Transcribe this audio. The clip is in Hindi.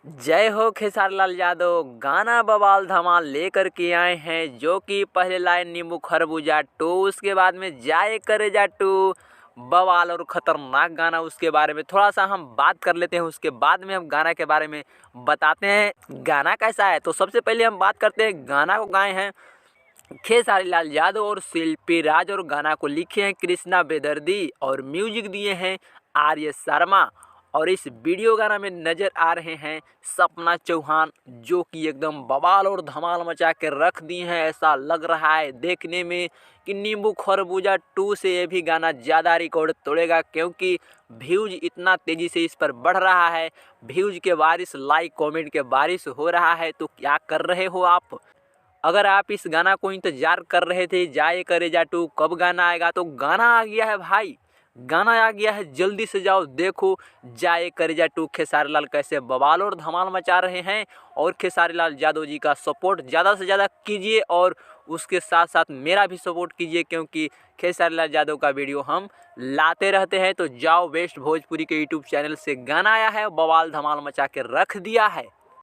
जय हो खेसारी लाल यादव। गाना बवाल धमाल लेकर के आए हैं, जो कि पहले लाइन नींबू खरबूजा टू, उसके बाद में जाए करेजा टू, बवाल और ख़तरनाक गाना। उसके बारे में थोड़ा सा हम बात कर लेते हैं, उसके बाद में हम गाना के बारे में बताते हैं गाना कैसा है। तो सबसे पहले हम बात करते हैं, गाना को गाए हैं खेसारी लाल यादव और शिल्पी राज, और गाना को लिखे हैं कृष्णा बेदर्दी, और म्यूजिक दिए हैं आर्य शर्मा। और इस वीडियो गाना में नज़र आ रहे हैं सपना चौहान, जो कि एकदम बवाल और धमाल मचा के रख दी हैं। ऐसा लग रहा है देखने में कि नींबू खरबूजा टू से ये भी गाना ज़्यादा रिकॉर्ड तोड़ेगा, क्योंकि व्यूज इतना तेज़ी से इस पर बढ़ रहा है। व्यूज के बारिश, लाइक कमेंट के बारिश हो रहा है। तो क्या कर रहे हो आप? अगर आप इस गाना को इंतजार कर रहे थे, जाए करेजा टू कब गाना आएगा, तो गाना आ गया है भाई, गाना आ गया है। जल्दी से जाओ देखो जाए करेजा टू। खेसारी लाल कैसे बवाल और धमाल मचा रहे हैं, और खेसारी लाल यादव जी का सपोर्ट ज़्यादा से ज़्यादा कीजिए, और उसके साथ साथ मेरा भी सपोर्ट कीजिए, क्योंकि खेसारी लाल यादव का वीडियो हम लाते रहते हैं। तो जाओ, बेस्ट भोजपुरी के यूट्यूब चैनल से गाना आया है, बवाल धमाल मचा के रख दिया है।